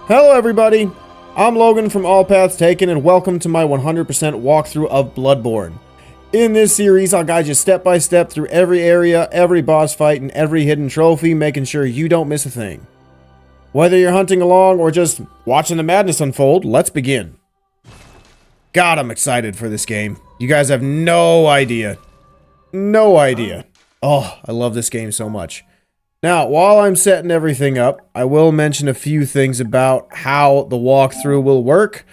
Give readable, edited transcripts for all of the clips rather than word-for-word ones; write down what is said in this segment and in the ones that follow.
Hello everybody, I'm Logan from All Paths Taken and welcome to my 100% walkthrough of Bloodborne. In this series, I'll guide you step by step through every area, every boss fight, and every hidden trophy, making sure you don't miss a thing. Whether you're hunting along or just watching the madness unfold, let's begin. God, I'm excited for this game. You guys have no idea. No idea. Oh, I love this game so much. Now, while I'm setting everything up, I will mention a few things about how the walkthrough will work.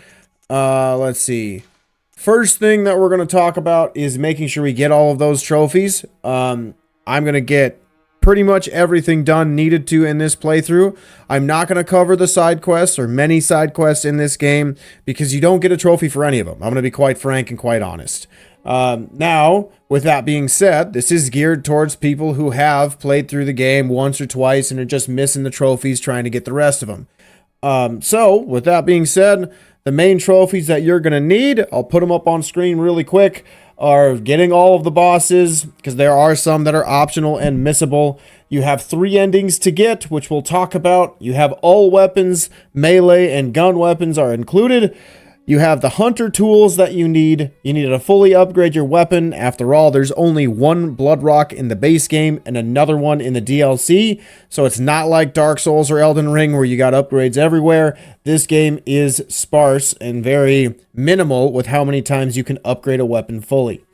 Let's see. First thing that we're going to talk about is making sure we get all of those trophies. I'm going to get pretty much everything done needed to in this playthrough. I'm not going to cover the side quests or many side quests in this game because you don't get a trophy for any of them. I'm going to be quite frank and quite honest. Now, with that being said, this is geared towards people who have played through the game once or twice and are just missing the trophies trying to get the rest of them. So, with that being said, the main trophies that you're going to need, I'll put them up on screen really quick, are getting all of the bosses, because there are some that are optional and missable. You have 3 endings to get, which we'll talk about. You have all weapons, melee and gun weapons are included. You have the hunter tools that you need. You need to fully upgrade your weapon. After all, there's only one blood rock in the base game and another one in the DLC. So it's not like Dark Souls or Elden Ring where you got upgrades everywhere. This game is sparse and very minimal with how many times you can upgrade a weapon fully.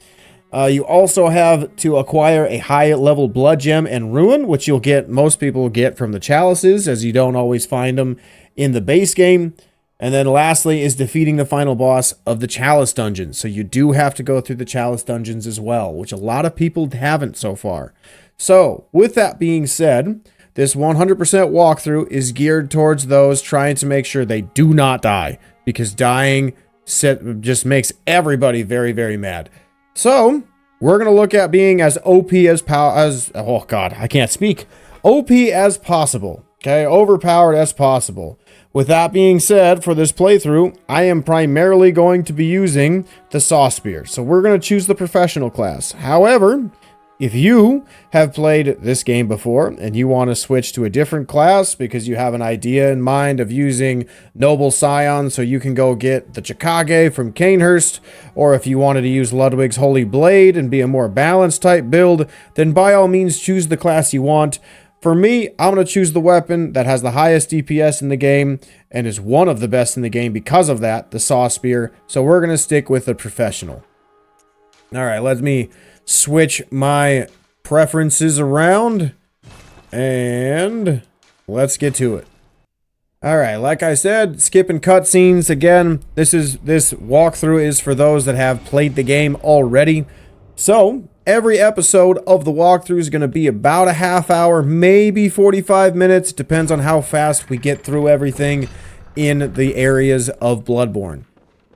You also have to acquire a high level blood gem and ruin, which most people get from the chalices, as you don't always find them in the base game. And then lastly is defeating the final boss of the Chalice Dungeons. So you do have to go through the Chalice Dungeons as well, which a lot of people haven't so far. So with that being said, this 100% walkthrough is geared towards those trying to make sure they do not die, because dying just makes everybody very, very mad. So we're going to look at being as OP oh God, I can't speak. OP as possible. Okay, overpowered as possible. With that being said, for this playthrough, I am primarily going to be using the Saw Spear. So we're going to choose the professional class. However, if you have played this game before and you want to switch to a different class because you have an idea in mind of using Noble Scion so you can go get the Chikage from Canehurst, or if you wanted to use Ludwig's Holy Blade and be a more balanced type build, then by all means choose the class you want. For me, I'm going to choose the weapon that has the highest DPS in the game and is one of the best in the game because of that, the Saw Spear. So we're going to stick with the professional. All right, let me switch my preferences around and let's get to it. All right, like I said, skipping cutscenes. Again, this walkthrough is for those that have played the game already. So every episode of the walkthrough is going to be about a half hour, maybe 45 minutes. Depends on how fast we get through everything in the areas of Bloodborne.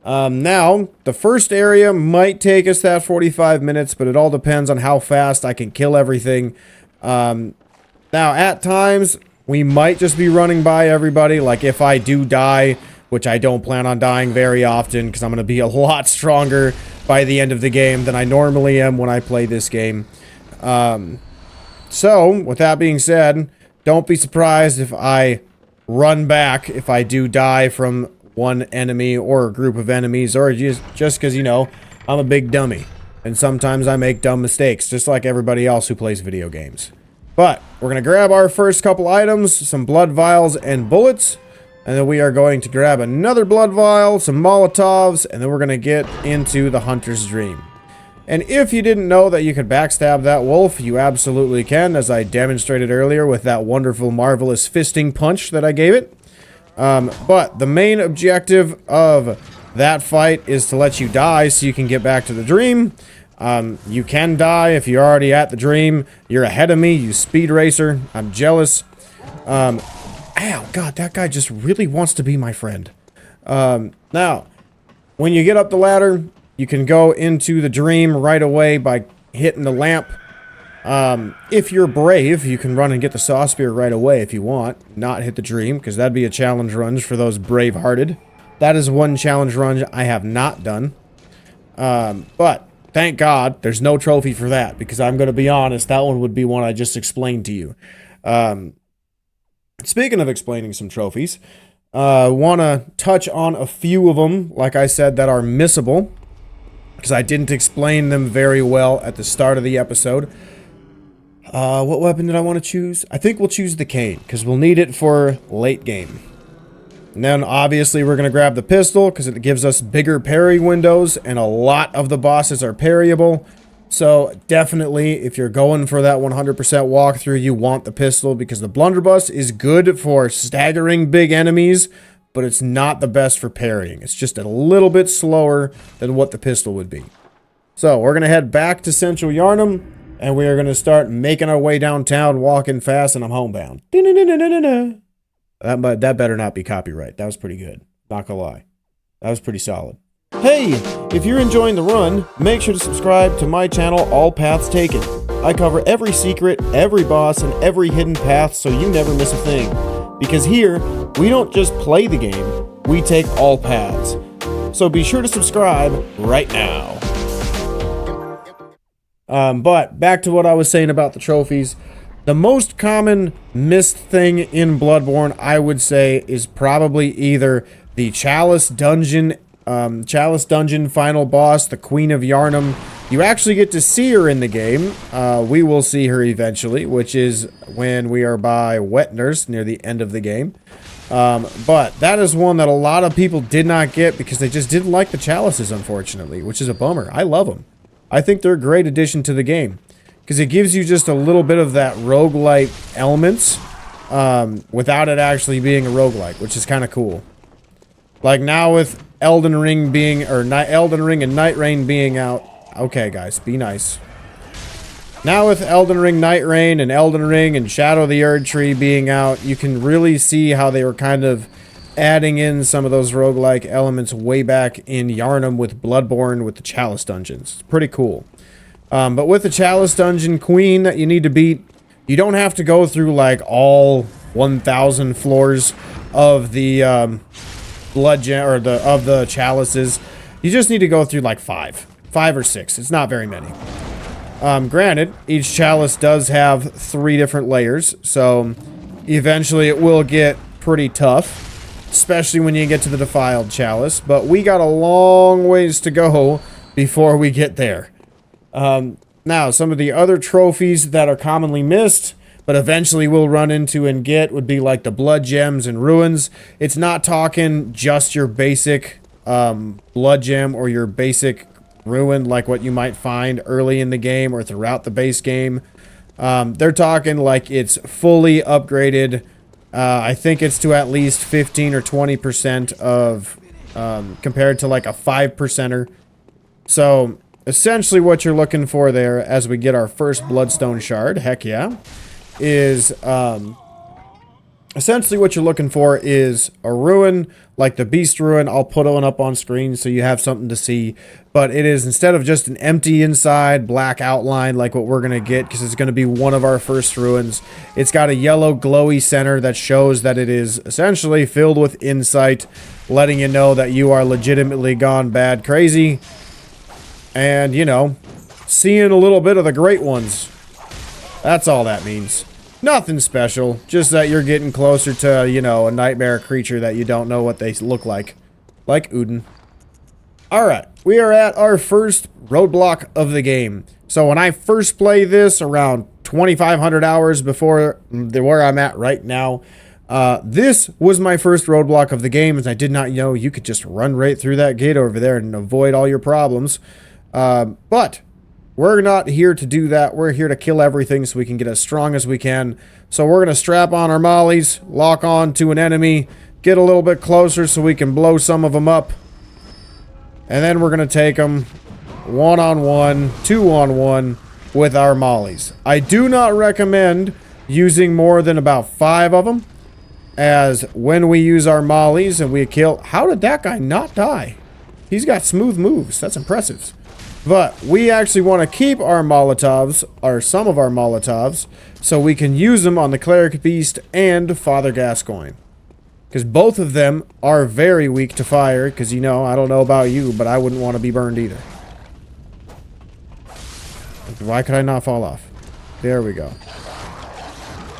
Now, the first area might take us that 45 minutes, but it all depends on how fast I can kill everything. Now, at times, we might just be running by everybody. Like if I do die, which I don't plan on dying very often because I'm going to be a lot stronger by the end of the game than I normally am when I play this game. So, with that being said, don't be surprised if I run back if I do die from one enemy or a group of enemies, or just because, you know, I'm a big dummy. And sometimes I make dumb mistakes, just like everybody else who plays video games. But, we're going to grab our first couple items, some blood vials and bullets. And then we are going to grab another blood vial, some Molotovs, and then we're going to get into the Hunter's Dream. And if you didn't know that you could backstab that wolf, you absolutely can, as I demonstrated earlier with that wonderful, marvelous fisting punch that I gave it. But the main objective of that fight is to let you die so you can get back to the dream. You can die if you're already at the dream. You're ahead of me, you speed racer. I'm jealous. Ow, God, that guy just really wants to be my friend. Now, when you get up the ladder, you can go into the dream right away by hitting the lamp. If you're brave, you can run and get the Saw Spear right away if you want. Not hit the dream, because that'd be a challenge run for those brave-hearted. That is one challenge run I have not done. But, thank God, there's no trophy for that, because I'm going to be honest, that one would be one I just explained to you. Speaking of explaining some trophies, Want to touch on a few of them, like I said, that are missable, because I didn't explain them very well at the start of the episode. What weapon did I want to choose? I think we'll choose the cane, because we'll need it for late game. And then, obviously, we're going to grab the pistol, because it gives us bigger parry windows, and a lot of the bosses are parryable. So, definitely, if you're going for that 100% walkthrough, you want the pistol, because the blunderbuss is good for staggering big enemies, but it's not the best for parrying. It's just a little bit slower than what the pistol would be. So, we're going to head back to Central Yharnam, and we are going to start making our way downtown, walking fast, and I'm homebound. That better not be copyright. That was pretty good. Not gonna lie. That was pretty solid. Hey, if you're enjoying the run, make sure to subscribe to my channel, All Paths Taken. I cover every secret, every boss, and every hidden path so you never miss a thing. Because here, we don't just play the game, we take all paths. So be sure to subscribe right now. But back to what I was saying about the trophies. The most common missed thing in Bloodborne, I would say, is probably either the Chalice Dungeon final boss, the Queen of Yharnam. You actually get to see her in the game. We will see her eventually, which is when we are by Wet Nurse near the end of the game. But that is one that a lot of people did not get because they just didn't like the chalices, unfortunately, which is a bummer. I love them. I think they're a great addition to the game. Because it gives you just a little bit of that roguelike elements without it actually being a roguelike, which is kind of cool. Like now with Elden Ring being, or Elden Ring and Night Rain being out. Okay, guys, be nice. Now with Elden Ring Night Rain and Elden Ring and Shadow of the Erdtree being out, you can really see how they were kind of adding in some of those roguelike elements way back in Yharnam with Bloodborne with the Chalice Dungeons. It's pretty cool. But with the Chalice Dungeon Queen that you need to beat, you don't have to go through like all 1,000 floors of the blood gem or of the chalices. You just need to go through like 5 or 6. It's not very many. Granted, each chalice does have 3 different layers, so eventually it will get pretty tough, especially when you get to the defiled chalice. But we got a long ways to go before we get there. Now, some of the other trophies that are commonly missed, but eventually we'll run into and get, would be like the blood gems and ruins. It's not talking just your basic blood gem or your basic ruin like what you might find early in the game or throughout the base game. They're talking like it's fully upgraded. I think it's to at least 15 or 20% of compared to like a 5%er. So essentially what you're looking for there as we get our first bloodstone shard, heck yeah, is essentially what you're looking for is a ruin like the beast ruin. I'll put one up on screen so you have something to see, but it is, instead of just an empty inside black outline like what we're gonna get, because it's gonna be one of our first ruins, it's got a yellow glowy center that shows that it is essentially filled with insight, letting you know that you are legitimately gone bad crazy. And, you know, seeing a little bit of the great ones. That's all that means. Nothing special. Just that you're getting closer to, you know, a nightmare creature that you don't know what they look like. Like Udin. Alright, we are at our first roadblock of the game. So when I first played this, around 2,500 hours before where I'm at right now, this was my first roadblock of the game, as I did not know you could just run right through that gate over there and avoid all your problems. But we're not here to do that. We're here to kill everything so we can get as strong as we can. So we're going to strap on our mollies, lock on to an enemy, get a little bit closer so we can blow some of them up. And then we're going to take them 1-on-1, 2-on-1 with our mollies. I do not recommend using more than about 5 of them, as when we use our mollies and we kill... How did that guy not die? He's got smooth moves. That's impressive. But we actually want to keep our Molotovs, or some of our Molotovs, so we can use them on the Cleric Beast and Father Gascoigne. Because both of them are very weak to fire, because, you know, I don't know about you, but I wouldn't want to be burned either. Why could I not fall off? There we go.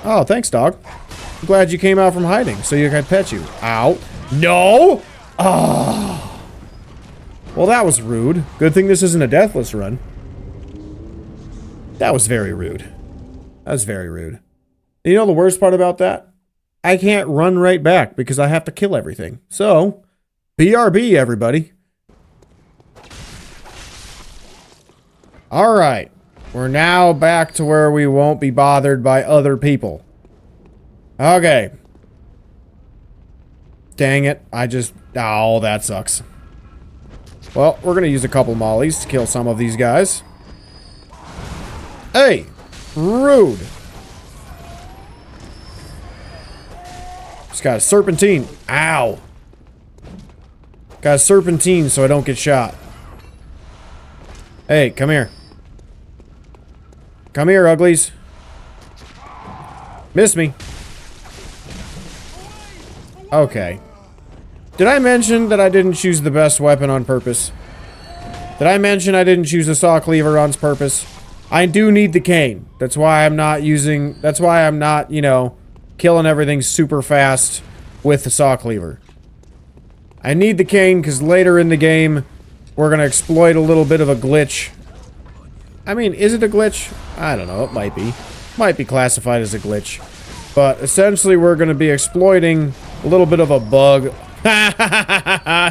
Oh, thanks, dog. I'm glad you came out from hiding so you could pet you. Ow. No! Oh. Well, that was rude. Good thing this isn't a deathless run. That was very rude. That was very rude. You know the worst part about that? I can't run right back because I have to kill everything. So, BRB, everybody. Alright. We're now back to where we won't be bothered by other people. Okay. Dang it. Oh, that sucks. Well, we're gonna use a couple mollies to kill some of these guys. Hey! Rude! Just got a serpentine. Ow! Got a serpentine so I don't get shot. Hey, come here. Come here, uglies. Miss me. Okay. Did I mention that I didn't choose the best weapon on purpose? Did I mention I didn't choose the saw cleaver on purpose? I do need the cane. That's why I'm not, you know, killing everything super fast with the saw cleaver. I need the cane because later in the game, we're going to exploit a little bit of a glitch. I mean, is it a glitch? I don't know, it might be. Might be classified as a glitch. But essentially, we're going to be exploiting a little bit of a bug.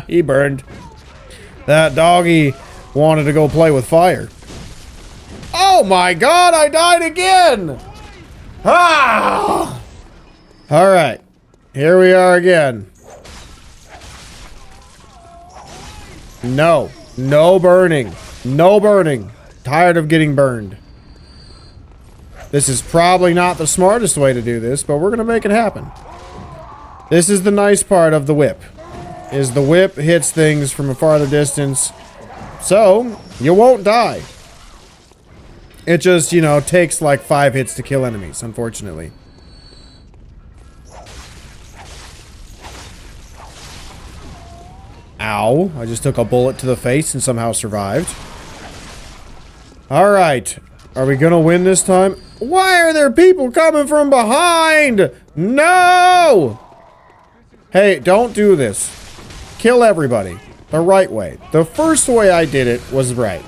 He burned. That doggy wanted to go play with fire. Oh my god, I died again! Ah! Alright. Here we are again. No. No burning. No burning. Tired of getting burned. This is probably not the smartest way to do this, but we're gonna make it happen. This is the nice part of the whip. Is the whip hits things from a farther distance. So, you won't die. It just, you know, takes like 5 hits to kill enemies, unfortunately. Ow. I just took a bullet to the face and somehow survived. Alright. Are we gonna win this time? Why are there people coming from behind? No! Hey, don't do this. Kill everybody. The right way. The first way I did it was right.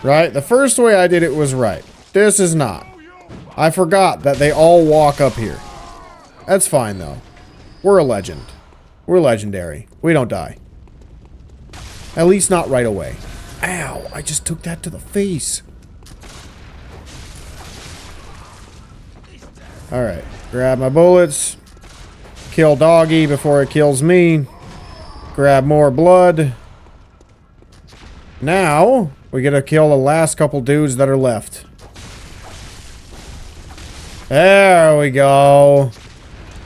Right? The first way I did it was right. This is not. I forgot that they all walk up here. That's fine, though. We're a legend. We're legendary. We don't die. At least not right away. Ow! I just took that to the face. Alright. Grab my bullets. Kill doggy before it kills me. Grab more blood. Now, we gotta kill the last couple dudes that are left. There we go.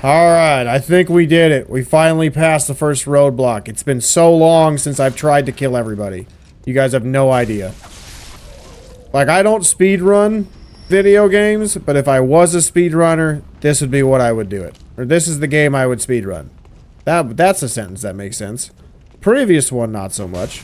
Alright, I think we did it. We finally passed the first roadblock. It's been so long since I've tried to kill everybody. You guys have no idea. Like, I don't speedrun video games, but if I was a speedrunner, this would be what I would do it. Or this is the game I would speedrun. That's a sentence that makes sense. Previous one, not so much.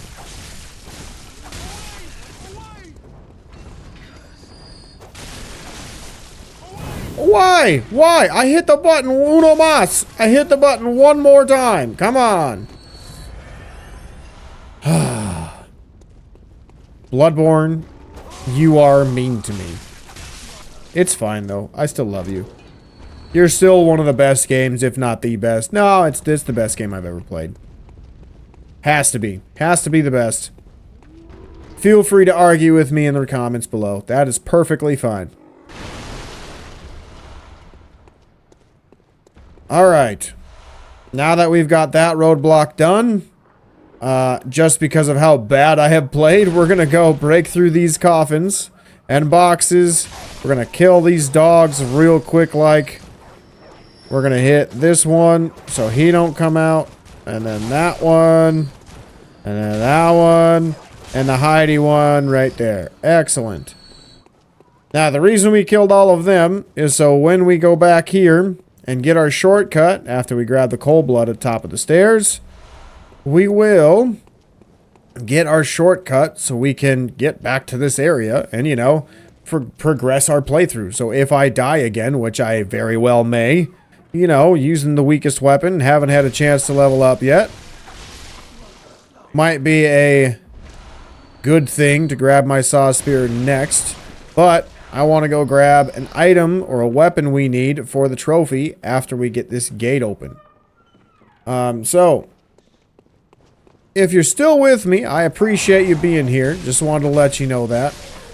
Why? Why? I hit the button uno mas. I hit the button one more time. Come on. Bloodborne, you are mean to me. It's fine, though. I still love you. You're still one of the best games, if not the best. No, it's the best game I've ever played. Has to be. Has to be the best. Feel free to argue with me in the comments below. That is perfectly fine. Alright. Now that we've got that roadblock done, just because of how bad I have played, we're gonna go break through these coffins and boxes. We're gonna kill these dogs real quick like. We're gonna hit this one so he don't come out. And then that one. And then that one. And the Heidi one right there. Excellent. Now, the reason we killed all of them is so when we go back here and get our shortcut after we grab the cold blood at the top of the stairs, we will get our shortcut so we can get back to this area and, you know, progress our playthrough. So if I die again, which I very well may, you know, using the weakest weapon. Haven't had a chance to level up yet. Might be a good thing to grab my saw spear next. But I want to go grab an item or a weapon we need for the trophy after we get this gate open. So, if you're still with me, I appreciate you being here. Just wanted to let you know that.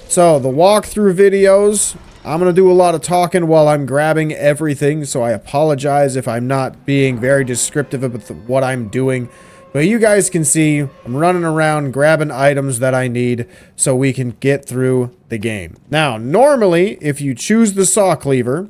So, the walkthrough videos, I'm going to do a lot of talking while I'm grabbing everything, so I apologize if I'm not being very descriptive about what I'm doing. But you guys can see I'm running around grabbing items that I need so we can get through the game. Now, normally, if you choose the saw cleaver,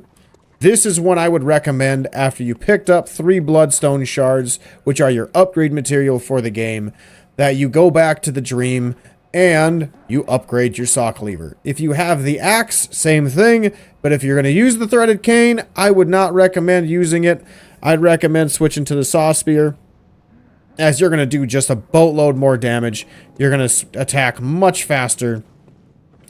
this is what I would recommend after you picked up 3 bloodstone shards, which are your upgrade material for the game, that you go back to the dream and you upgrade your saw cleaver. If you have the axe, same thing, but if you're going to use the threaded cane, I would not recommend using it. I'd recommend switching to the saw spear, as you're going to do just a boatload more damage. You're going to attack much faster.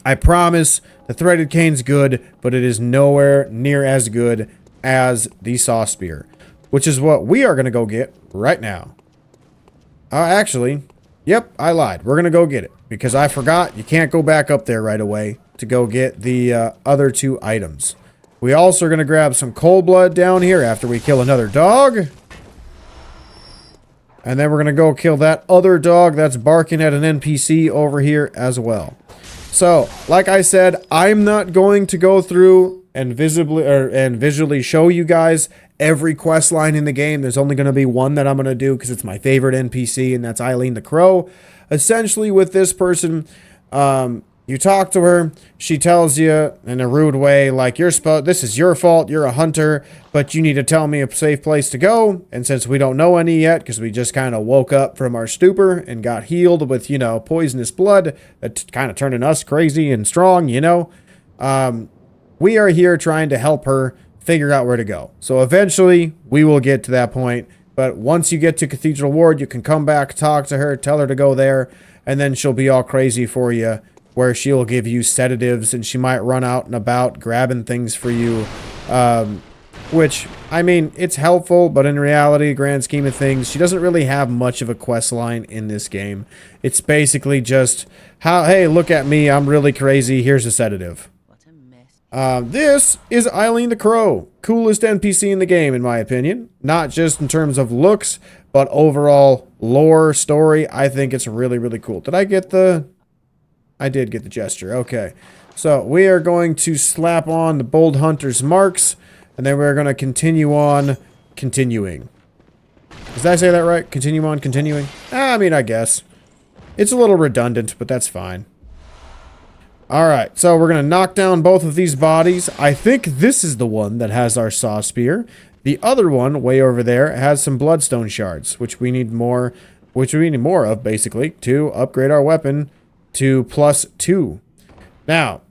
I promise the threaded cane's good, but it is nowhere near as good as the saw spear, which is what we are going to go get right now. Actually, yep, I lied. We're going to go get it because I forgot you can't go back up there right away to go get the other 2 items. We also are going to grab some cold blood down here after we kill another dog. And then we're going to go kill that other dog that's barking at an NPC over here as well. So, like I said, I'm not going to go through and visually show you guys every quest line in the game. There's only going to be one that I'm going to do because it's my favorite NPC, and that's Eileen the Crow. Essentially, with this person, you talk to her, she tells you in a rude way, like, this is your fault, you're a hunter, but you need to tell me a safe place to go. And since we don't know any yet, because we just kind of woke up from our stupor and got healed with, you know, poisonous blood, that kind of turning us crazy and strong, you know, we are here trying to help her figure out where to go. So eventually, we will get to that point. But once you get to Cathedral Ward, you can come back, talk to her, tell her to go there, and then she'll be all crazy for you, where she'll give you sedatives and she might run out and about grabbing things for you. Which, I mean, it's helpful, but in reality, grand scheme of things, she doesn't really have much of a quest line in this game. It's basically just, hey, look at me, I'm really crazy, here's a sedative. What a mess. This is Eileen the Crow. Coolest NPC in the game, in my opinion. Not just in terms of looks, but overall lore, story. I think it's really, really cool. Did I get the... I did get the gesture. Okay. So we are going to slap on the Bold Hunter's marks, and then we're going to continue on continuing. Did I say that right? Continue on continuing? I mean, I guess. It's a little redundant, but that's fine. Alright, so we're going to knock down both of these bodies. I think this is the one that has our saw spear. The other one, way over there, has some bloodstone shards, which we need more of, basically, to upgrade our weapon to +2. Now,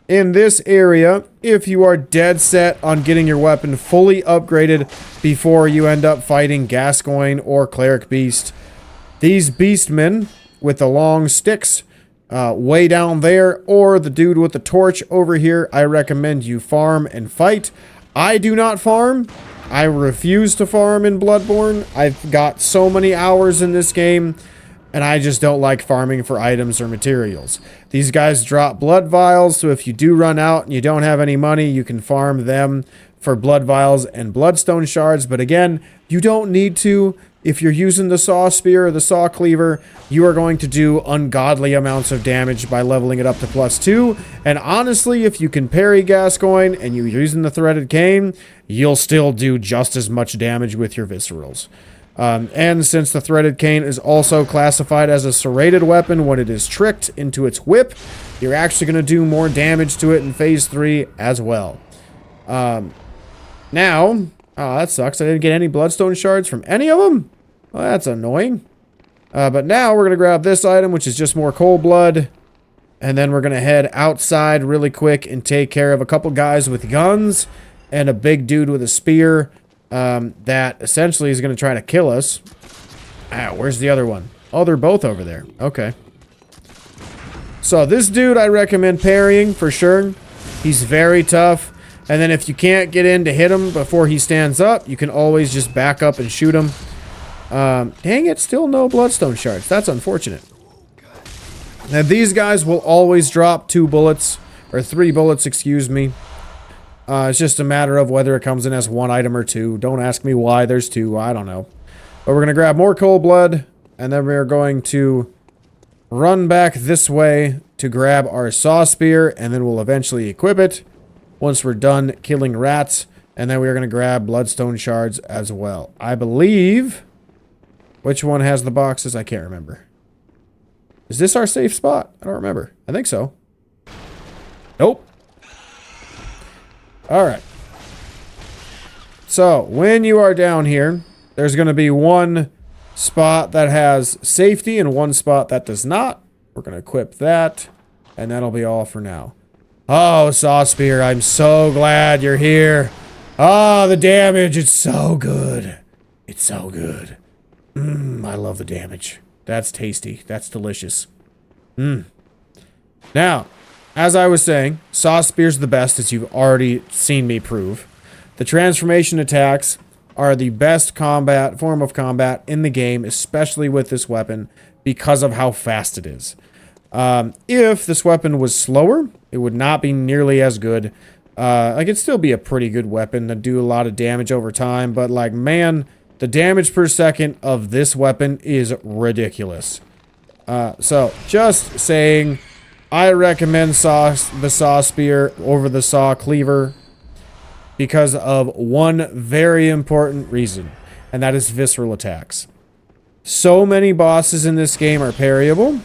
in this area, if you are dead set on getting your weapon fully upgraded before you end up fighting Gascoigne or Cleric Beast, these beastmen with the long sticks way down there, or the dude with the torch over here, I recommend you farm and fight. I do not farm. I refuse to farm in Bloodborne. I've got so many hours in this game, and I just don't like farming for items or materials. These guys drop blood vials, so if you do run out and you don't have any money, you can farm them for blood vials and bloodstone shards. But again, you don't need to. If you're using the saw spear or the saw cleaver, you are going to do ungodly amounts of damage by leveling it up to +2. And honestly, if you can parry Gascoigne and you're using the threaded cane, you'll still do just as much damage with your viscerals. And since the threaded cane is also classified as a serrated weapon when it is tricked into its whip, you're actually going to do more damage to it in Phase 3 as well. Now, oh, that sucks. I didn't get any bloodstone shards from any of them? Well, that's annoying. But now we're going to grab this item, which is just more cold blood. And then we're going to head outside really quick and take care of a couple guys with guns and a big dude with a spear. That essentially is going to try to kill us. Where's the other one? Oh, they're both over there. Okay. So this dude I recommend parrying for sure. He's very tough. And then if you can't get in to hit him before he stands up, you can always just back up and shoot him. Dang it, still no bloodstone shards. That's unfortunate. Now these guys will always drop 2 bullets, or 3 bullets, excuse me. It's just a matter of whether it comes in as 1 item or 2. Don't ask me why there's 2, I don't know. But we're going to grab more cold blood, and then we're going to run back this way to grab our saw spear, and then we'll eventually equip it once we're done killing rats. And then we're going to grab bloodstone shards as well. I believe... Which one has the boxes? I can't remember. Is this our safe spot? I don't remember. I think so. Nope. Alright. So, when you are down here, there's going to be 1 spot that has safety and 1 spot that does not. We're going to equip that, and that'll be all for now. Oh, Saw Spear, I'm so glad you're here. Oh, the damage, it's so good. It's so good. I love the damage. That's tasty. That's delicious. Now, as I was saying, Saw Spear's the best, as you've already seen me prove. The transformation attacks are the best form of combat in the game, especially with this weapon, because of how fast it is. If this weapon was slower, it would not be nearly as good. Like, it'd still be a pretty good weapon that do a lot of damage over time, but like, man... The damage per second of this weapon is ridiculous. So, just saying, I recommend the Saw Spear over the Saw Cleaver because of one very important reason, and that is visceral attacks. So many bosses in this game are parryable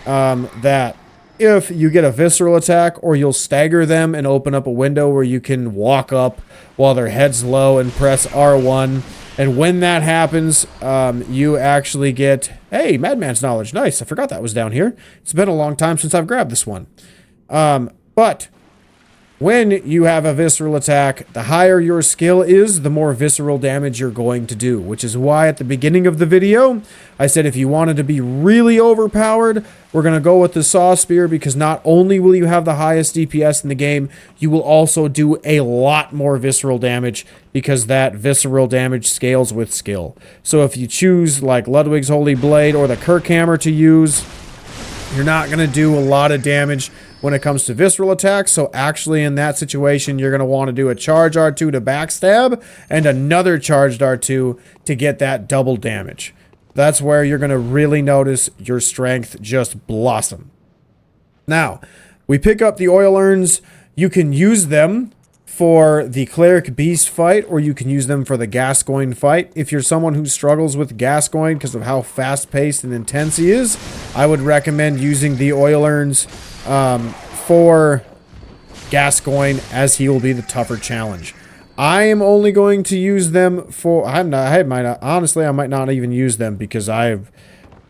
that if you get a visceral attack, or you'll stagger them and open up a window where you can walk up while their head's low and press R1. And when that happens, you actually get... Hey, Madman's Knowledge. Nice. I forgot that was down here. It's been a long time since I've grabbed this one. But when you have a visceral attack, the higher your skill is, the more visceral damage you're going to do. Which is why at the beginning of the video, I said if you wanted to be really overpowered, we're going to go with the Saw Spear, because not only will you have the highest DPS in the game, you will also do a lot more visceral damage, because that visceral damage scales with skill. So if you choose like Ludwig's Holy Blade or the Kirkhammer to use, you're not going to do a lot of damage when it comes to visceral attacks. So actually in that situation, you're going to want to do a charge R2 to backstab and another charged R2 to get that double damage. That's where you're going to really notice your strength just blossom. Now, we pick up the oil urns. You can use them for the Cleric Beast fight, or you can use them for the Gascoigne fight. If you're someone who struggles with Gascoigne because of how fast-paced and intense he is, I would recommend using the oil urns for Gascoigne, as he will be the tougher challenge. I am only going to use them for... honestly, I might not even use them, because I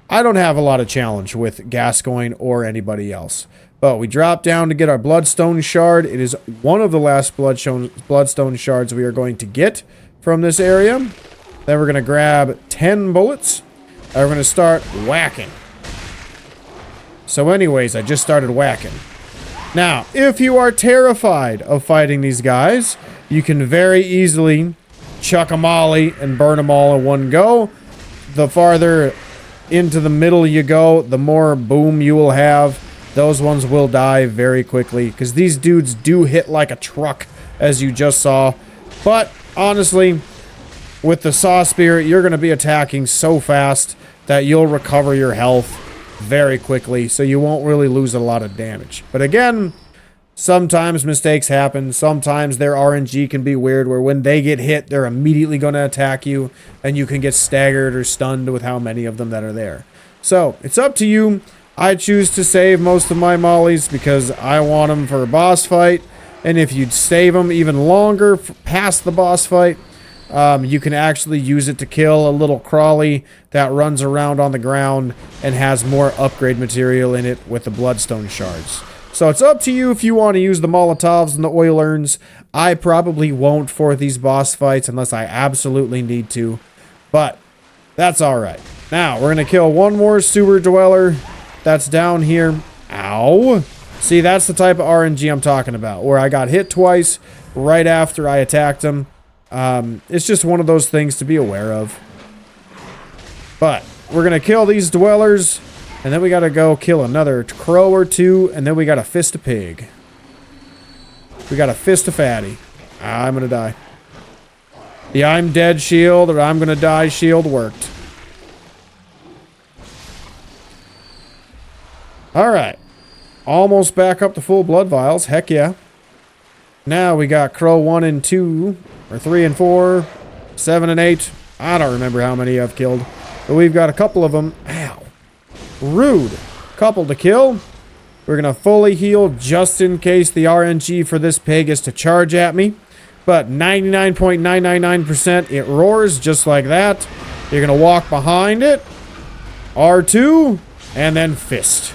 don't have a lot of challenge with Gascoigne or anybody else. But we drop down to get our Bloodstone Shard. It is one of the last Bloodstone Shards we are going to get from this area. Then we're going to grab 10 bullets. And we're going to start whacking. So anyways, I just started whacking. Now, if you are terrified of fighting these guys, you can very easily chuck a molly and burn them all in one go. The farther into the middle you go, the more boom you will have. Those ones will die very quickly, because these dudes do hit like a truck, as you just saw. But honestly, with the Saw Spear, you're going to be attacking so fast that you'll recover your health very quickly, so you won't really lose a lot of damage. But again, sometimes mistakes happen. Sometimes their RNG can be weird, where when they get hit, they're immediately going to attack you, and you can get staggered or stunned with how many of them that are there. So, it's up to you. I choose to save most of my mollies because I want them for a boss fight. And if you'd save them even longer past the boss fight, you can actually use it to kill a little crawly that runs around on the ground and has more upgrade material in it with the Bloodstone Shards. So it's up to you if you want to use the Molotovs and the oil urns. I probably won't for these boss fights unless I absolutely need to. But that's alright. Now, we're going to kill one more sewer dweller that's down here. Ow. See, that's the type of RNG I'm talking about, where I got hit twice, right after I attacked him. It's just one of those things to be aware of. But we're going to kill these dwellers, and then we got to go kill another crow or two, and then we got to fist a pig. We got to fist a fatty. I'm going to die. The I'm dead shield or I'm going to die shield worked. Alright. Almost back up to full blood vials. Heck yeah. Now we got crow 1 and 2, or 3 and 4, 7 and 8. I don't remember how many I've killed. But we've got a couple of them. Ow. Rude. Couple to kill. We're going to fully heal just in case the RNG for this pig is to charge at me. But 99.999% it roars just like that. You're going to walk behind it. R2. And then fist.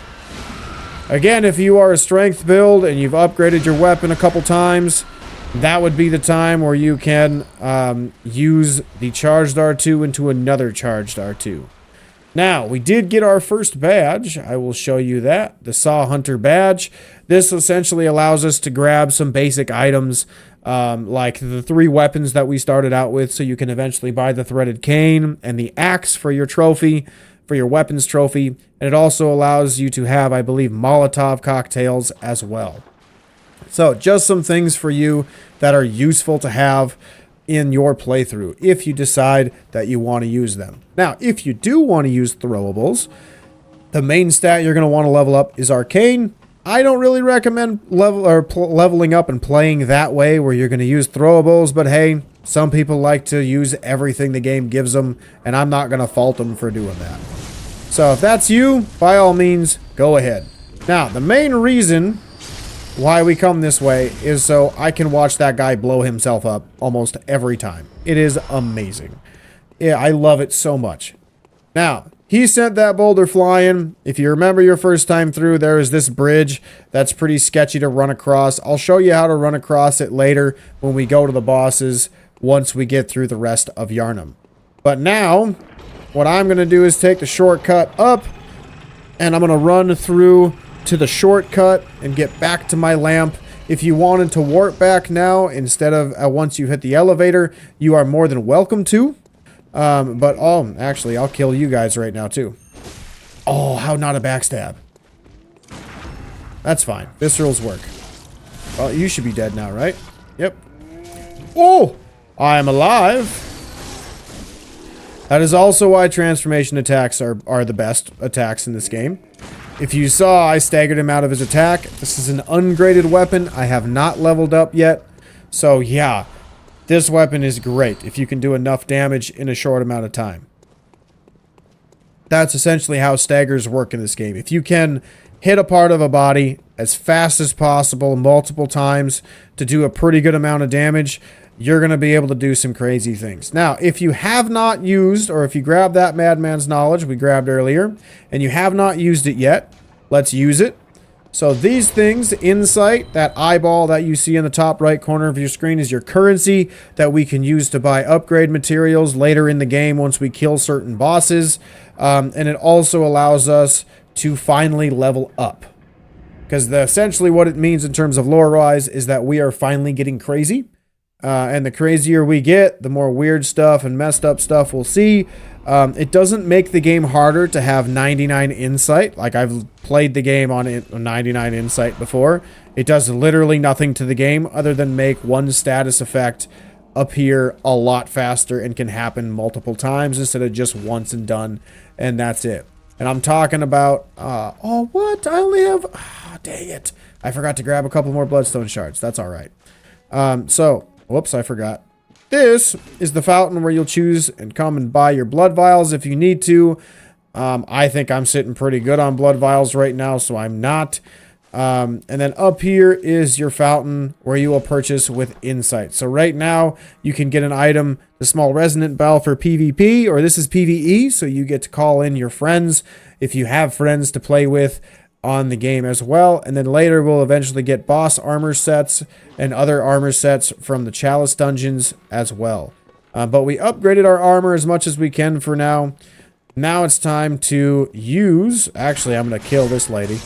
Again, if you are a strength build and you've upgraded your weapon a couple times, that would be the time where you can use the charged R2 into another charged R2. Now, we did get our first badge. I will show you that. The Saw Hunter badge. This essentially allows us to grab some basic items like the 3 weapons that we started out with, so you can eventually buy the threaded cane and the axe for your trophy, for your weapons trophy. And it also allows you to have, I believe, Molotov cocktails as well. So, just some things for you that are useful to have in your playthrough if you decide that you want to use them. Now, if you do want to use throwables, the main stat you're going to want to level up is Arcane. I don't really recommend leveling up and playing that way where you're going to use throwables, but hey, some people like to use everything the game gives them, and I'm not going to fault them for doing that. So if that's you, by all means, go ahead. Now, the main reason why we come this way is so I can watch that guy blow himself up almost every time. It is amazing. Yeah, I love it so much. Now, he sent that boulder flying. If you remember your first time through, there is this bridge that's pretty sketchy to run across. I'll show you how to run across it later when we go to the bosses once we get through the rest of Yharnam. But now, what I'm going to do is take the shortcut up, and I'm going to run through to the shortcut and get back to my lamp. If you wanted to warp back now instead of once you hit the elevator, you are more than welcome to. Actually, I'll kill you guys right now too. Oh, how not a backstab. That's fine. Viscerals work. Well, you should be dead now, right? Yep. Oh, I am alive. That is also why transformation attacks are the best attacks in this game. If you saw, I staggered him out of his attack. This is an ungraded weapon. I have not leveled up yet. So yeah, this weapon is great if you can do enough damage in a short amount of time. That's essentially how staggers work in this game. If you can hit a part of a body as fast as possible multiple times to do a pretty good amount of damage, you're going to be able to do some crazy things. Now, if you have not used, or if you grab that Madman's Knowledge we grabbed earlier, and you have not used it yet, let's use it. So these things, Insight, that eyeball that you see in the top right corner of your screen is your currency that we can use to buy upgrade materials later in the game once we kill certain bosses. And it also allows us to finally level up. Because essentially what it means in terms of lore-wise is that we are finally getting crazy. And the crazier we get, the more weird stuff and messed up stuff we'll see. It doesn't make the game harder to have 99 insight. Like, I've played the game on 99 insight before. It does literally nothing to the game other than make one status effect appear a lot faster and can happen multiple times instead of just once and done, and that's it. And I'm talking about, oh, what? I only have, dang it. I forgot to grab a couple more bloodstone shards. That's all right. Whoops, I forgot. This is the fountain where you'll choose and come and buy your blood vials if you need to. I think I'm sitting pretty good on blood vials right now, so I'm not. And then up here is your fountain where you will purchase with insight. So right now you can get an item, the small resonant bell for PvP, or this is PvE, so you get to call in your friends if you have friends to play with on the game as well. And then later we'll eventually get boss armor sets and other armor sets from the Chalice dungeons as well. But we upgraded our armor as much as we can for now. Now it's time to use... Actually, I'm going to kill this lady.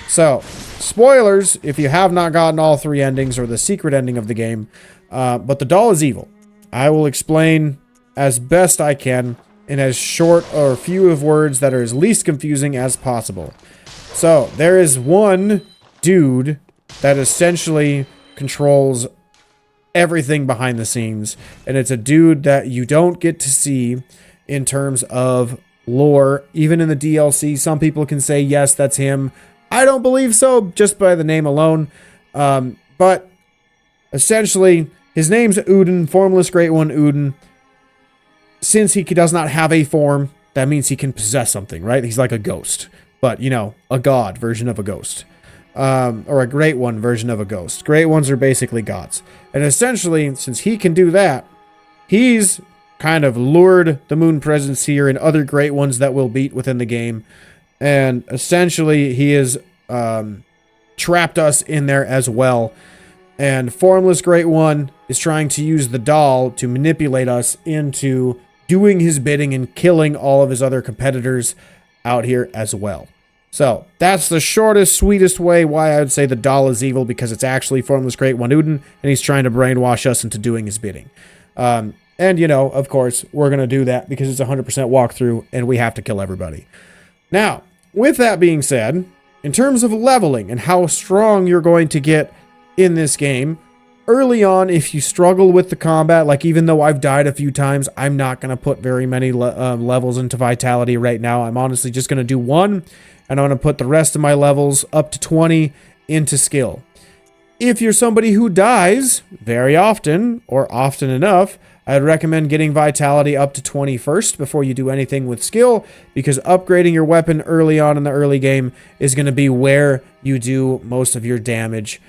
So, spoilers if you have not gotten all 3 endings or the secret ending of the game, but the doll is evil. I will explain as best I can in as short or few of words that are as least confusing as possible. So, there is one dude that essentially controls everything behind the scenes, and it's a dude that you don't get to see in terms of lore. Even in the DLC, some people can say, yes, that's him. I don't believe so, just by the name alone. But essentially, his name's Uden, Formless Great One Uden. Since he does not have a form, that means he can possess something, right? He's like a ghost. But, you know, a god version of a ghost. Or a Great One version of a ghost. Great Ones are basically gods. And essentially, since he can do that, he's kind of lured the Moon Presence here and other Great Ones that we'll beat within the game. And essentially, he has trapped us in there as well. And Formless Great One is trying to use the doll to manipulate us into doing his bidding and killing all of his other competitors out here as well. So, that's the shortest, sweetest way why I would say the doll is evil, because it's actually Formless Great One Uden, and he's trying to brainwash us into doing his bidding. And, you know, of course, we're going to do that because it's a 100% walkthrough, and we have to kill everybody. Now, with that being said, in terms of leveling and how strong you're going to get in this game, early on, if you struggle with the combat, like even though I've died a few times, I'm not going to put very many levels into Vitality right now. I'm honestly just going to do 1, and I'm going to put the rest of my levels up to 20 into skill. If you're somebody who dies very often, or often enough, I'd recommend getting Vitality up to 20 first before you do anything with skill, because upgrading your weapon early on in the early game is going to be where you do most of your damage.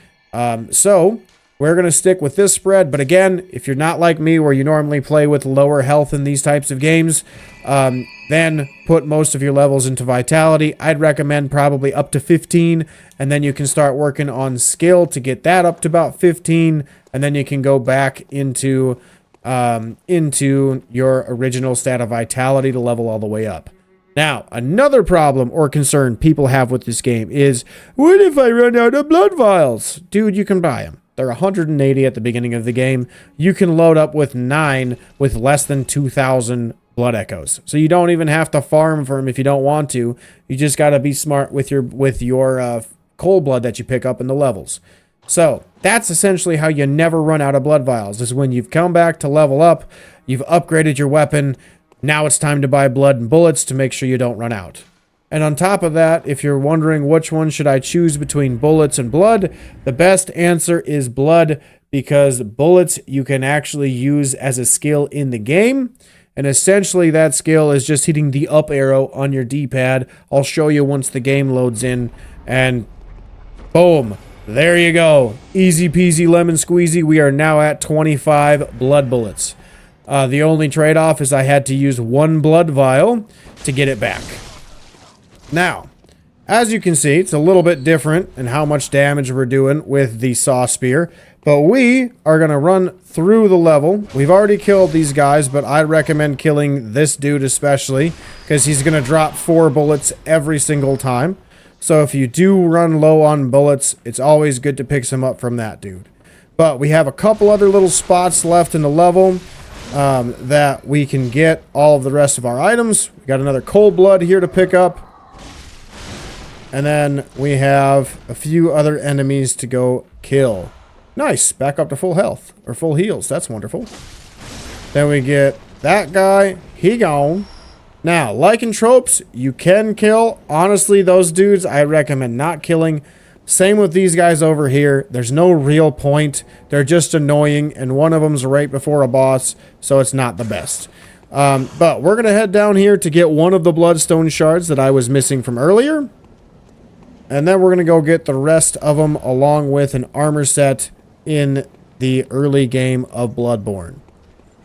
So, we're going to stick with this spread, but again, if you're not like me where you normally play with lower health in these types of games, then put most of your levels into Vitality. I'd recommend probably up to 15, and then you can start working on skill to get that up to about 15, and then you can go back into your original stat of Vitality to level all the way up. Now, another problem or concern people have with this game is, what if I run out of blood vials? Dude, you can buy them. They're 180 at the beginning of the game. You can load up with 9 with less than 2,000 blood echoes. So you don't even have to farm for them if you don't want to. You just got to be smart with your cold blood that you pick up in the levels. So that's essentially how you never run out of blood vials, is when you've come back to level up, you've upgraded your weapon, now it's time to buy blood and bullets to make sure you don't run out. And on top of that, if you're wondering which one should I choose between bullets and blood, the best answer is blood, because bullets you can actually use as a skill in the game. And essentially that skill is just hitting the up arrow on your D-pad. I'll show you once the game loads in, and boom, there you go. Easy peasy lemon squeezy. We are now at 25 blood bullets. The only trade-off is I had to use 1 blood vial to get it back. Now, as you can see, it's a little bit different in how much damage we're doing with the saw spear, but we are going to run through the level. We've already killed these guys, but I'd recommend killing this dude especially, because he's going to drop 4 bullets every single time. So if you do run low on bullets, it's always good to pick some up from that dude. But we have a couple other little spots left in the level that we can get all of the rest of our items. We got another cold blood here to pick up. And then we have a few other enemies to go kill. Nice, back up to full health, or full heals, that's wonderful. Then we get that guy, he gone. Now, lycanthropes, you can kill. Honestly, those dudes, I recommend not killing. Same with these guys over here. There's no real point. They're just annoying, and one of them's right before a boss, so it's not the best. But we're going to head down here to get one of the bloodstone shards that I was missing from earlier. And then we're going to go get the rest of them along with an armor set in the early game of Bloodborne.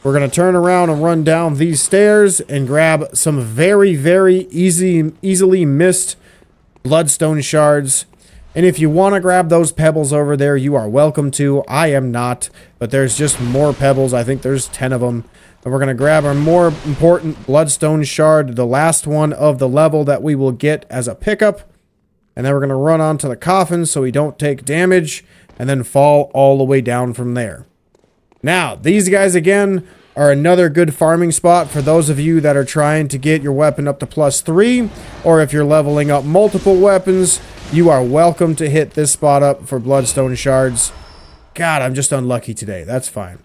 We're going to turn around and run down these stairs and grab some very, very easily missed bloodstone shards. And if you want to grab those pebbles over there, you are welcome to. I am not, but there's just more pebbles. I think there's 10 of them. And we're going to grab our more important bloodstone shard, the last one of the level that we will get as a pickup. And then we're going to run onto the coffin so we don't take damage, and then fall all the way down from there. Now, these guys again are another good farming spot for those of you that are trying to get your weapon up to +3, or if you're leveling up multiple weapons, you are welcome to hit this spot up for bloodstone shards. God, I'm just unlucky today. That's fine.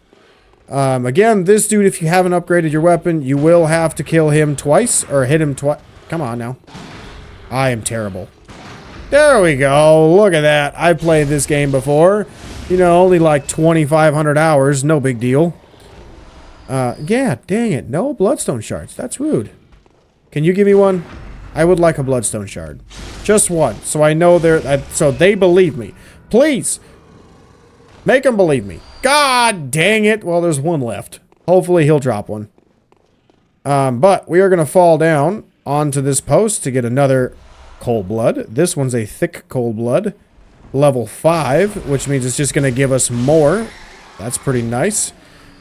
Again, this dude, if you haven't upgraded your weapon, you will have to kill him twice, or hit him twice. Come on now. I am terrible. There we go. Look at that. I played this game before. You know, only like 2,500 hours. No big deal. Yeah, dang it. No bloodstone shards. That's rude. Can you give me one? I would like a bloodstone shard. Just one. So I know so they believe me. Please. Make them believe me. God dang it. Well, there's one left. Hopefully he'll drop one. But we are going to fall down onto this post to get another cold blood. This one's a thick cold blood. Level 5, which means it's just going to give us more. That's pretty nice.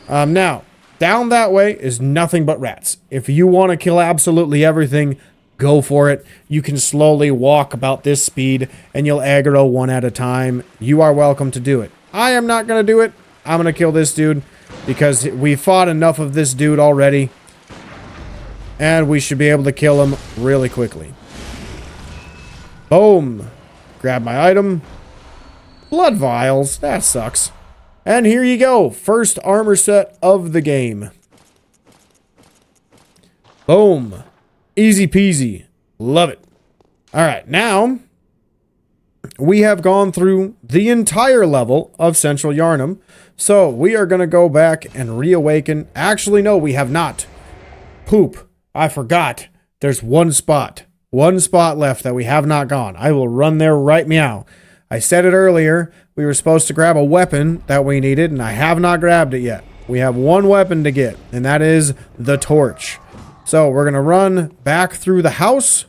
Now, down that way is nothing but rats. If you want to kill absolutely everything, go for it. You can slowly walk about this speed, and you'll aggro one at a time. You are welcome to do it. I am not going to do it. I'm going to kill this dude, because we fought enough of this dude already. And we should be able to kill him really quickly. Boom. Grab my item. Blood vials. That sucks. And here you go. First armor set of the game. Boom. Easy peasy. Love it. Alright, now we have gone through the entire level of Central Yharnam. So we are going to go back and reawaken. Actually, no, we have not. Poop. I forgot. There's one spot. One spot left that we have not gone. I will run there right meow. I said it earlier. We were supposed to grab a weapon that we needed, and I have not grabbed it yet. We have one weapon to get, and that is the torch. So we're going to run back through the house.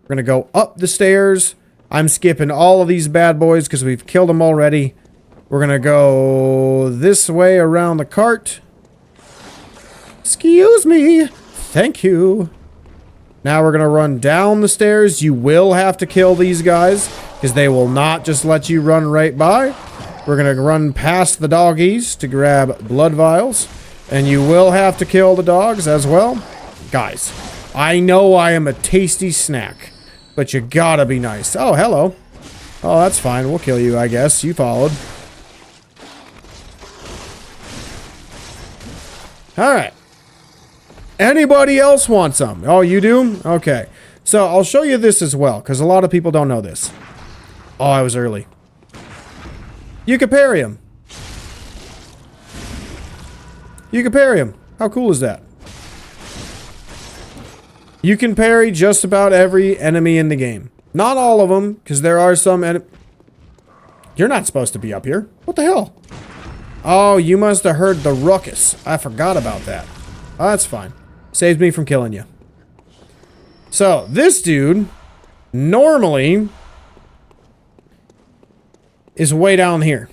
We're going to go up the stairs. I'm skipping all of these bad boys because we've killed them already. We're going to go this way around the cart. Excuse me. Thank you. Now we're going to run down the stairs. You will have to kill these guys because they will not just let you run right by. We're going to run past the doggies to grab blood vials. And you will have to kill the dogs as well. Guys, I know I am a tasty snack, but you gotta be nice. Oh, hello. Oh, that's fine. We'll kill you, I guess. You followed. Alright. Anybody else want some? Oh, you do? Okay. So, I'll show you this as well, because a lot of people don't know this. Oh, I was early. You can parry him. You can parry him. How cool is that? You can parry just about every enemy in the game. Not all of them, because there are some You're not supposed to be up here. What the hell? Oh, you must have heard the ruckus. I forgot about that. Oh, that's fine. Saves me from killing you. So, this dude normally is way down here.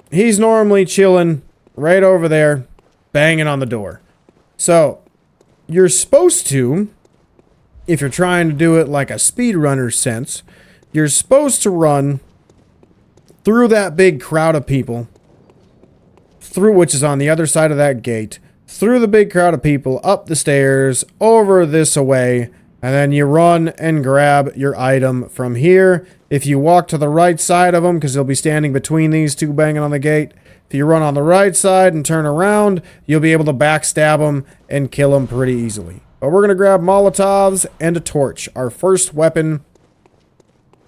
He's normally chilling right over there, banging on the door. So, you're supposed to, if you're trying to do it like a speedrunner sense, you're supposed to run through that big crowd of people, which is on the other side of that gate, through the big crowd of people, up the stairs, over this away, and then you run and grab your item from here. If you walk to the right side of them, because they'll be standing between these two banging on the gate, if you run on the right side and turn around, you'll be able to backstab them and kill them pretty easily. But we're going to grab Molotovs and a torch. Our first weapon.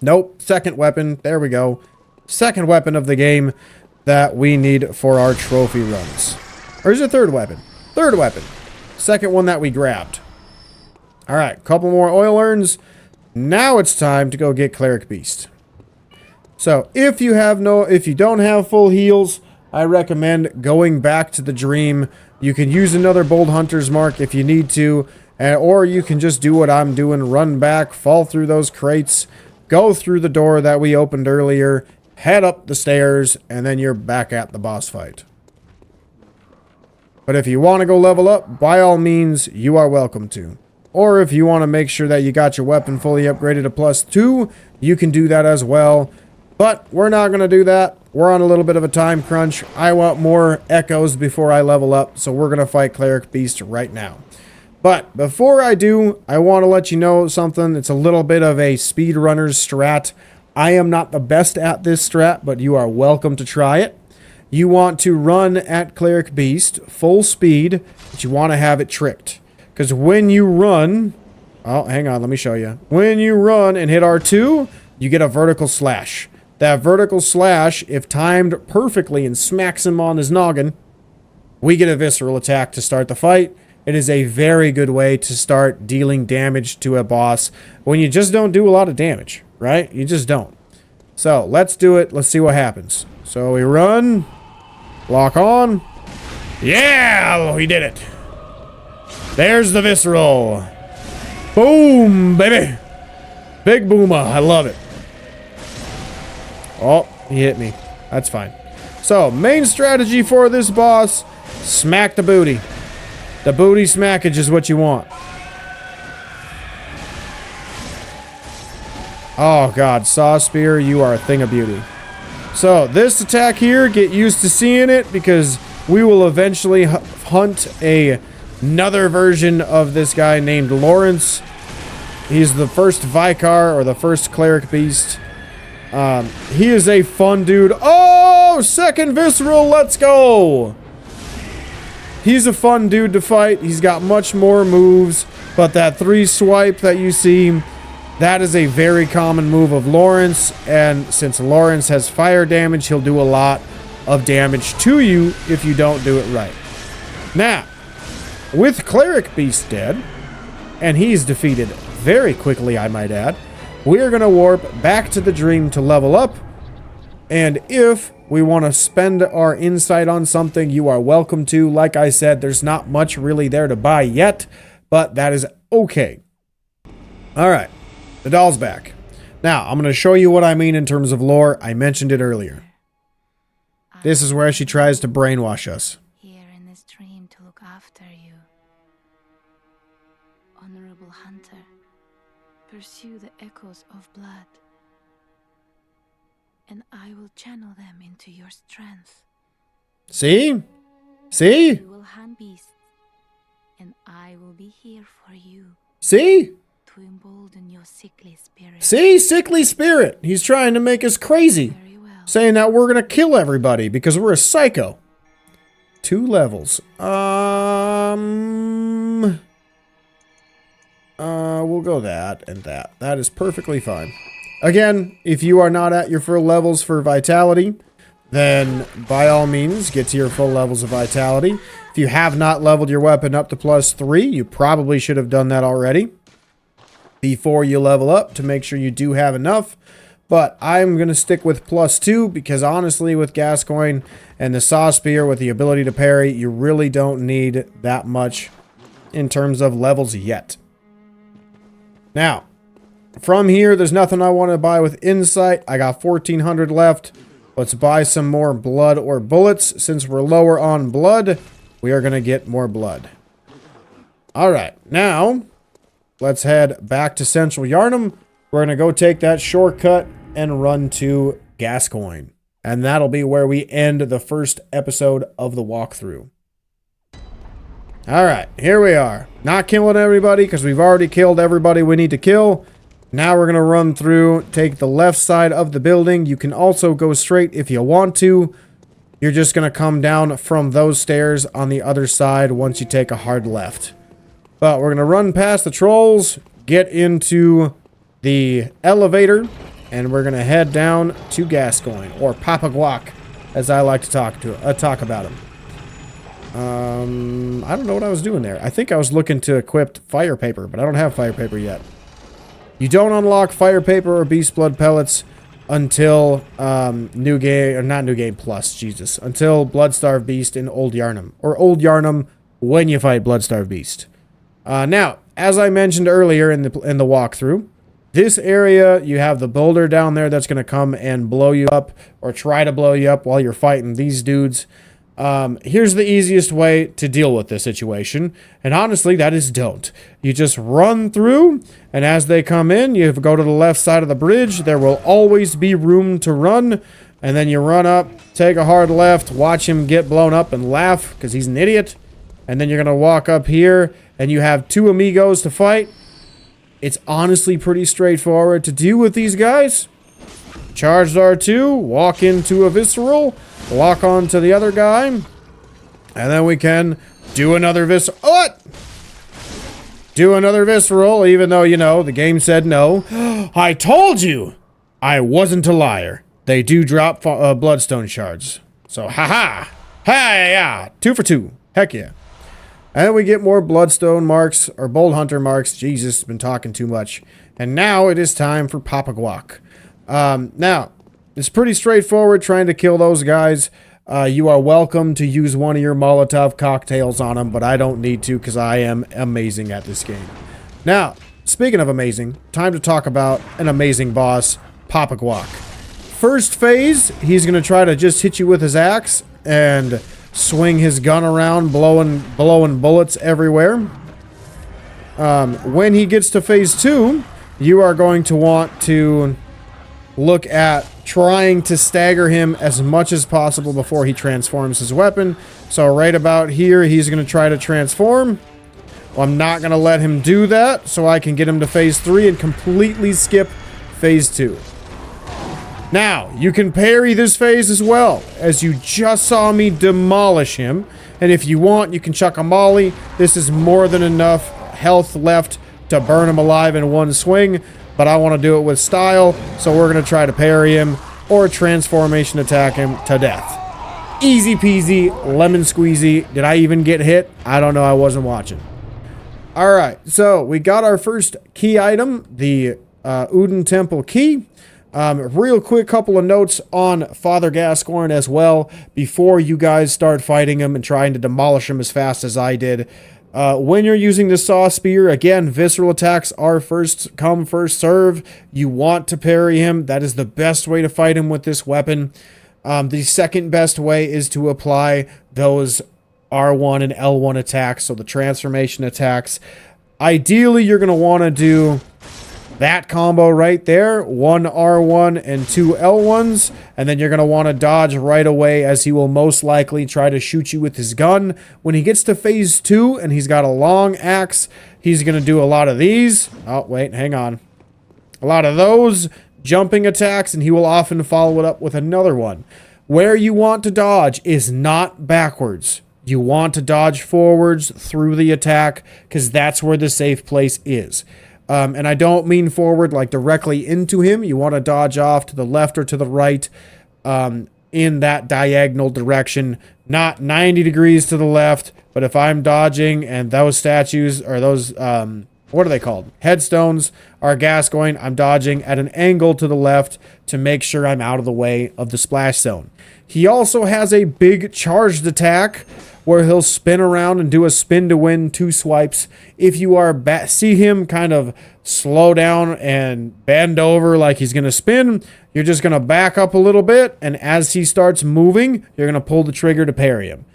Nope, second weapon. There we go. Second weapon of the game that we need for our trophy runs. Or is it third weapon? Third weapon. Second one that we grabbed. Alright, couple more oil urns. Now it's time to go get Cleric Beast. So, if you don't have full heals, I recommend going back to the dream. You can use another Bold Hunter's Mark if you need to, or you can just do what I'm doing, run back, fall through those crates, go through the door that we opened earlier, head up the stairs, and then you're back at the boss fight. But if you want to go level up, by all means, you are welcome to. Or if you want to make sure that you got your weapon fully upgraded to +2, you can do that as well. But we're not going to do that. We're on a little bit of a time crunch. I want more echoes before I level up, so we're going to fight Cleric Beast right now. But before I do, I want to let you know something. It's a little bit of a speedrunner's strat. I am not the best at this strat, but you are welcome to try it. You want to run at Cleric Beast full speed, but you want to have it tricked. Because when you run... Oh, hang on, let me show you. When you run and hit R2, you get a vertical slash. That vertical slash, if timed perfectly and smacks him on his noggin, we get a visceral attack to start the fight. It is a very good way to start dealing damage to a boss when you just don't do a lot of damage, right? You just don't. So, let's do it. Let's see what happens. So, we run. Lock on. Yeah! We did it. There's the visceral. Boom, baby. Big booma. I love it. Oh, he hit me. That's fine. So, main strategy for this boss, smack the booty. The booty smackage is what you want. Oh god, Saw Spear, you are a thing of beauty. So, this attack here, get used to seeing it because we will eventually hunt another version of this guy named Lawrence. He's the first Vicar or the first Cleric Beast. He is a fun dude. Oh, second Visceral, let's go! He's a fun dude to fight. He's got much more moves, but that 3 swipe that you see, that is a very common move of Lawrence, and since Lawrence has fire damage, he'll do a lot of damage to you if you don't do it right. Now, with Cleric Beast dead, and he's defeated very quickly, I might add, we're going to warp back to the dream to level up, and if we want to spend our insight on something, you are welcome to. Like I said, there's not much really there to buy yet, but that is okay. Alright, the doll's back. Now, I'm going to show you what I mean in terms of lore. I mentioned it earlier. This is where she tries to brainwash us. Here in this dream to look after you. Honorable hunter, pursue the echoes of blood, and I will channel them into your strength. See? See? You will hunt beasts, and I will be here for you. See? To embolden your sickly spirit. See? Sickly spirit. He's trying to make us crazy. Very well. Saying that we're going to kill everybody because we're a psycho. 2 levels. We'll go that and that. That is perfectly fine. Again, if you are not at your full levels for vitality, then by all means, get to your full levels of vitality. If you have not leveled your weapon up to +3, you probably should have done that already before you level up to make sure you do have enough. But I'm going to stick with +2 because honestly, with Gascoigne and the Saw Spear with the ability to parry, you really don't need that much in terms of levels yet. Now, from here, there's nothing I want to buy with insight. I got 1,400 left. Let's buy some more blood or bullets. Since we're lower on blood, we are going to get more blood. Alright, now, let's head back to Central Yharnam. We're going to go take that shortcut and run to Gascoigne. And that'll be where we end the first episode of the walkthrough. Alright, here we are. Not killing everybody because we've already killed everybody we need to kill. Now we're going to run through, take the left side of the building. You can also go straight if you want to. You're just going to come down from those stairs on the other side once you take a hard left. But we're going to run past the trolls, get into the elevator, and we're going to head down to Gascoigne, or Papa Guac, as I like to talk about him. I don't know what I was doing there. I think I was looking to equip fire paper, but I don't have fire paper yet. You don't unlock fire paper or beast blood pellets until new game, or not new game plus, Jesus, until Bloodstarved Beast in Old Yharnam, or Old Yharnam when you fight Bloodstarved Beast. Now, as I mentioned earlier in the walkthrough, this area, you have the boulder down there that's going to come and blow you up, or try to blow you up while you're fighting these dudes. Here's the easiest way to deal with this situation, and honestly, that is don't. You just run through, and as they come in, you go to the left side of the bridge. There will always be room to run, and then you run up, take a hard left, watch him get blown up and laugh, because he's an idiot, and then you're going to walk up here, and you have 2 amigos to fight. It's honestly pretty straightforward to deal with these guys. Charge R2, walk into a visceral, lock on to the other guy, and then we can do another visceral. What? Do another visceral, even though, you know, the game said no. I told you! I wasn't a liar. They do drop bloodstone shards. So, haha! Hey, yeah! 2 for 2. Heck yeah. And we get more bloodstone marks, or bold hunter marks. Jesus, been talking too much. And now it is time for Papa Guac. Now, it's pretty straightforward trying to kill those guys. You are welcome to use one of your Molotov cocktails on them, but I don't need to because I am amazing at this game. Now, speaking of amazing, time to talk about an amazing boss, Papa Guac. First phase, he's going to try to just hit you with his axe and swing his gun around, blowing bullets everywhere. When he gets to phase 2, you are going to want to look at trying to stagger him as much as possible before he transforms his weapon. So right about here, he's going to try to transform. Well, I'm not going to let him do that, so I can get him to phase 3 and completely skip phase 2. Now, you can parry this phase as well, as you just saw me demolish him. And if you want, you can chuck a molly. This is more than enough health left to burn him alive in one swing. But I want to do it with style, so we're going to try to parry him or transformation attack him to death. Easy peasy, lemon squeezy. Did I even get hit? I don't know, I wasn't watching. Alright, so we got our first key item, the Uden Temple key. Real quick couple of notes on Father Gascoigne as well, before you guys start fighting him and trying to demolish him as fast as I did. When you're using the saw spear, again, visceral attacks are first come, first serve. You want to parry him. That is the best way to fight him with this weapon. The second best way is to apply those R1 and L1 attacks, so the transformation attacks. Ideally, you're going to want to do that combo right there, 1 R1 and 2 L1s, and then you're going to want to dodge right away, as he will most likely try to shoot you with his gun. When he gets to phase 2 and he's got a long axe, he's going to do a lot of these. Oh, wait, hang on. A lot of those jumping attacks, and he will often follow it up with another one. Where you want to dodge is not backwards. You want to dodge forwards through the attack, because that's where the safe place is. And I don't mean forward like directly into him. You want to dodge off to the left or to the right in that diagonal direction, not 90 degrees to the left. But if I'm dodging and those statues or those, what are they called? Headstones are Gascoigne, I'm dodging at an angle to the left to make sure I'm out of the way of the splash zone. He also has a big charged attack where he'll spin around and do a spin to win 2 swipes. If you are see him kind of slow down and bend over like he's going to spin, you're just going to back up a little bit, and as he starts moving, you're going to pull the trigger to parry him.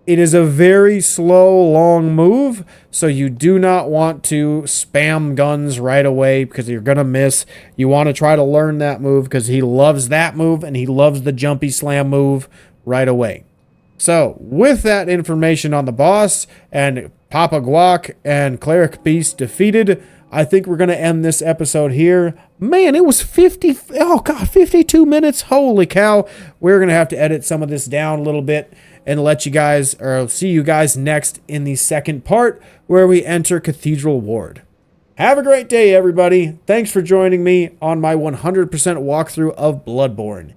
It is a very slow, long move, so you do not want to spam guns right away because you're going to miss. You want to try to learn that move because he loves that move, and he loves the jumpy slam move right away. So, with that information on the boss and Papa Guac and Cleric Beast defeated, I think we're going to end this episode here. Man, it was 52 minutes. Holy cow. We're going to have to edit some of this down a little bit and let you guys, or see you guys next in the second part where we enter Cathedral Ward. Have a great day, everybody. Thanks for joining me on my 100% walkthrough of Bloodborne.